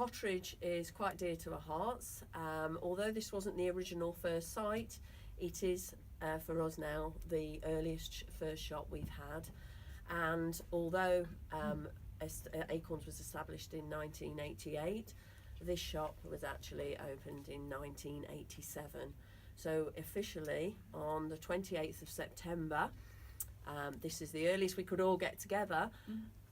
Cotteridge is quite dear to our hearts. Although this wasn't the original first site, it is for us now the earliest first shop we've had. And although Acorns was established in 1988, this shop was actually opened in 1987. So officially on the 28th of September, this is the earliest we could all get together.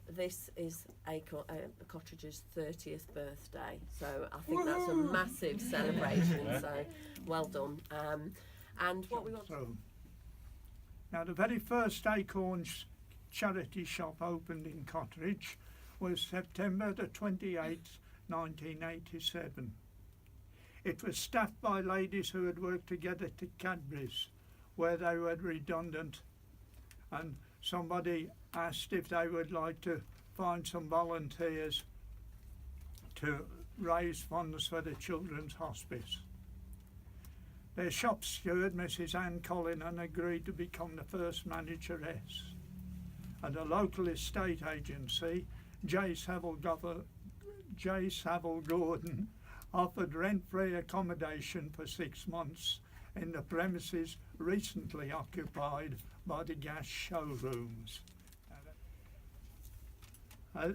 This is Cotteridge's 30th birthday, so I think that's a massive celebration, so well done. And what we want to... Now, the very first Acorns charity shop opened in Cotteridge was September the 28th, 1987. It was staffed by ladies who had worked together to Cadbury's, where they were redundant, and somebody asked if they would like to find some volunteers to raise funds for the Children's Hospice. Their shop steward, Mrs. Anne Cullinan, agreed to become the first manageress, and a local estate agency, J. Savile Gordon, offered rent-free accommodation for 6 months in the premises recently occupied by the gas showrooms.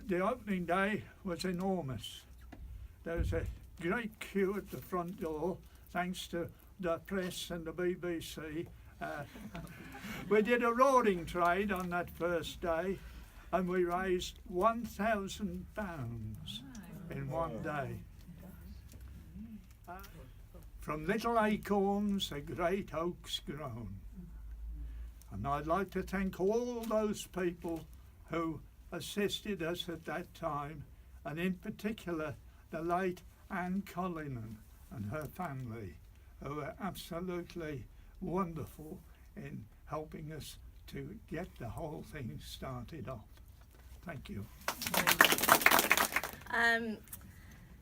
The opening day was enormous. There was a great queue at the front door, thanks to the press and the BBC. We did a roaring trade on that first day, and we raised £1,000 in one day. From little acorns, a great oak's grown. And I'd like to thank all those people who assisted us at that time, and in particular the late Anne Cullinan and her family, who were absolutely wonderful in helping us to get the whole thing started off. Thank you.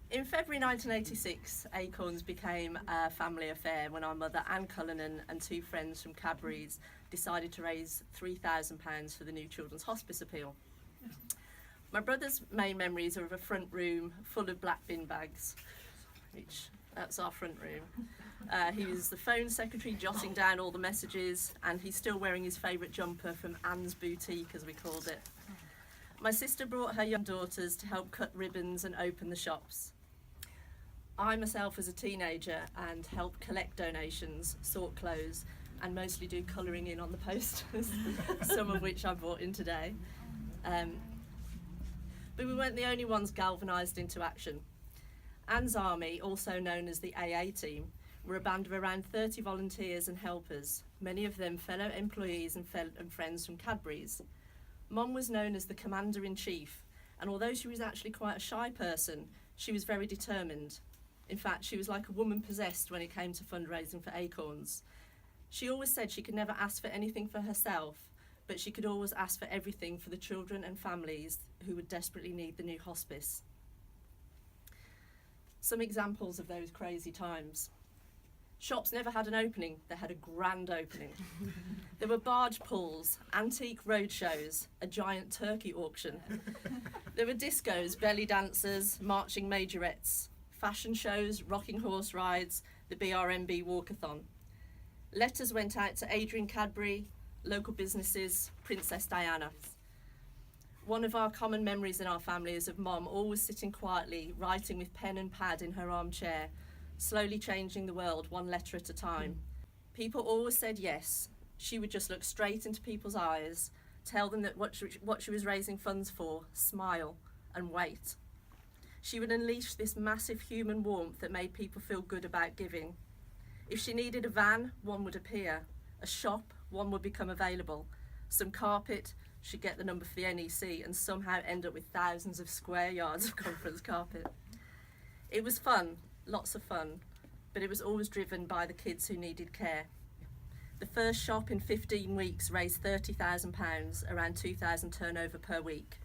In February 1986, Acorns became a family affair when our mother, Anne Cullinan, and 2 friends from Cadbury's decided to raise £3,000 for the new Children's Hospice appeal. My brother's main memories are of a front room full of black bin bags, which that's our front room. He was the phone secretary jotting down all the messages, and he's still wearing his favourite jumper from Anne's Boutique, as we called it. My sister brought her young daughters to help cut ribbons and open the shops. I myself was a teenager and helped collect donations, sort clothes, and mostly do colouring in on the posters, some of which I brought in today. But we weren't the only ones galvanised into action. Anne's Army, also known as the AA team, were a band of around 30 volunteers and helpers, many of them fellow employees and friends from Cadbury's. Mum was known as the Commander-in-Chief, and although she was actually quite a shy person, she was very determined. In fact, she was like a woman possessed when it came to fundraising for Acorns. She always said she could never ask for anything for herself, but she could always ask for everything for the children and families who would desperately need the new hospice. Some examples of those crazy times. Shops never had an opening, they had a grand opening. There were barge pulls, antique road shows, a giant turkey auction. There were discos, belly dancers, marching majorettes, fashion shows, rocking horse rides, the BRMB walkathon. Letters went out to Adrian Cadbury, local businesses, Princess Diana. One of our common memories in our family is of Mum always sitting quietly, writing with pen and pad in her armchair, slowly changing the world one letter at a time. People always said yes. She would just look straight into people's eyes, tell them that what she was raising funds for, smile, and wait. She would unleash this massive human warmth that made people feel good about giving. If she needed a van, one would appear. A shop, one would become available. Some carpet, she'd get the number for the NEC and somehow end up with thousands of square yards of conference carpet. It was fun, lots of fun, but it was always driven by the kids who needed care. The first shop in 15 weeks raised £30,000, around 2,000 turnover per week.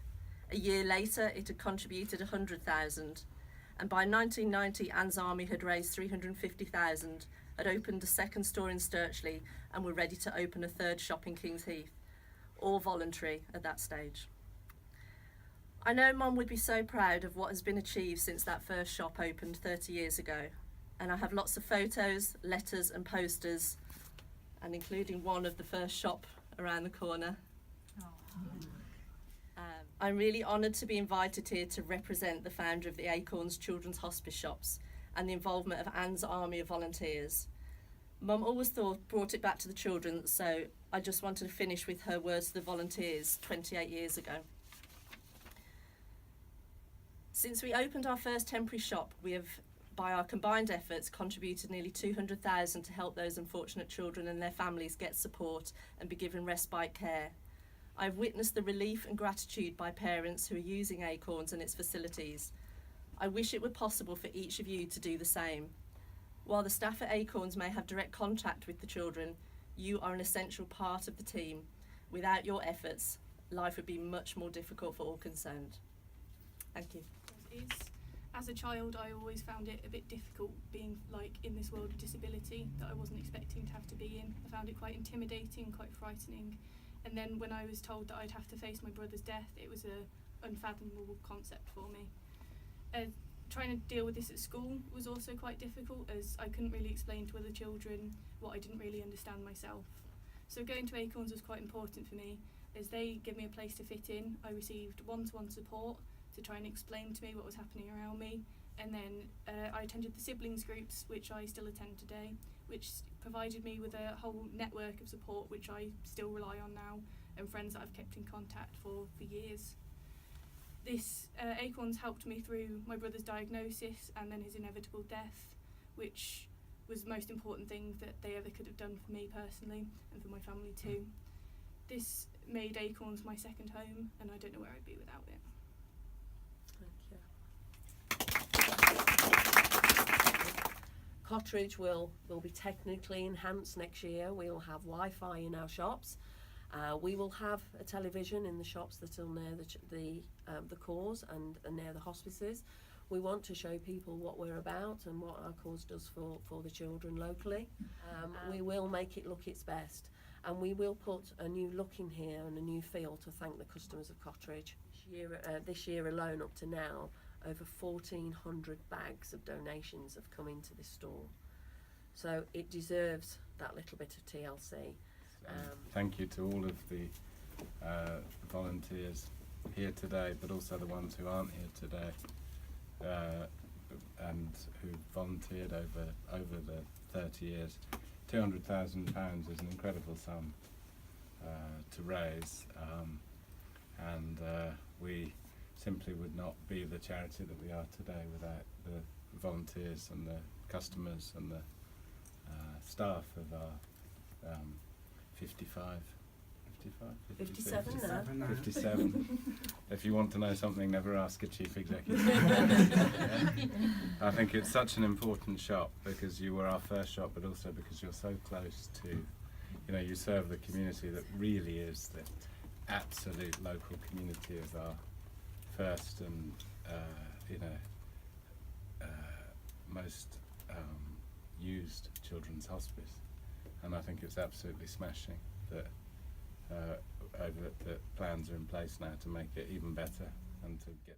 A year later, it had contributed 100,000, and by 1990, Anne's Army had raised 350,000, had opened a second store in Sturchley, and were ready to open a third shop in Kings Heath, all voluntary at that stage. I know Mum would be so proud of what has been achieved since that first shop opened 30 years ago, and I have lots of photos, letters and posters, and including one of the first shop around the corner. I'm really honoured to be invited here to represent the founder of the Acorns Children's Hospice shops and the involvement of Anne's army of volunteers. Mum always brought it back to the children, so I just wanted to finish with her words to the volunteers 28 years ago. Since we opened our first temporary shop, we have, by our combined efforts, contributed nearly 200,000 to help those unfortunate children and their families get support and be given respite care. I've witnessed the relief and gratitude by parents who are using Acorns and its facilities. I wish it were possible for each of you to do the same. While the staff at Acorns may have direct contact with the children, you are an essential part of the team. Without your efforts, life would be much more difficult for all concerned. Thank you. As a child, I always found it a bit difficult being in this world of disability that I wasn't expecting to have to be in. I found it quite intimidating, quite frightening. And then when I was told that I'd have to face my brother's death, it was an unfathomable concept for me. Trying to deal with this at school was also quite difficult, as I couldn't really explain to other children what I didn't really understand myself. So going to Acorns was quite important for me, as they give me a place to fit in. I received one-to-one support to try and explain to me what was happening around me, and then I attended the siblings groups, which I still attend today, which provided me with a whole network of support which I still rely on now, and friends that I've kept in contact for years. This Acorns helped me through my brother's diagnosis and then his inevitable death, which was the most important thing that they ever could have done for me personally and for my family too. This made Acorns my second home, and I don't know where I'd be without it. Cotteridge will be technically enhanced next year. We will have Wi-Fi in our shops. We will have a television in the shops that are near the cause and near the hospices. We want to show people what we're about and what our cause does for the children locally. We will make it look its best, and we will put a new look in here and a new feel to thank the customers of Cotteridge. This year alone, up to now, over 1,400 bags of donations have come into this store. So it deserves that little bit of TLC. Thank you to all of the volunteers here today, but also the ones who aren't here today and who volunteered over the 30 years. £200,000 is an incredible sum to raise, and we simply would not be the charity that we are today without the volunteers and the customers and the staff of our 57 now. 57. If you want to know something, never ask a chief executive. I think it's such an important shop because you were our first shop, but also because you're so close to, you serve the community that really is the absolute local community of our first and most used children's hospice, and I think it's absolutely smashing that that plans are in place now to make it even better and to get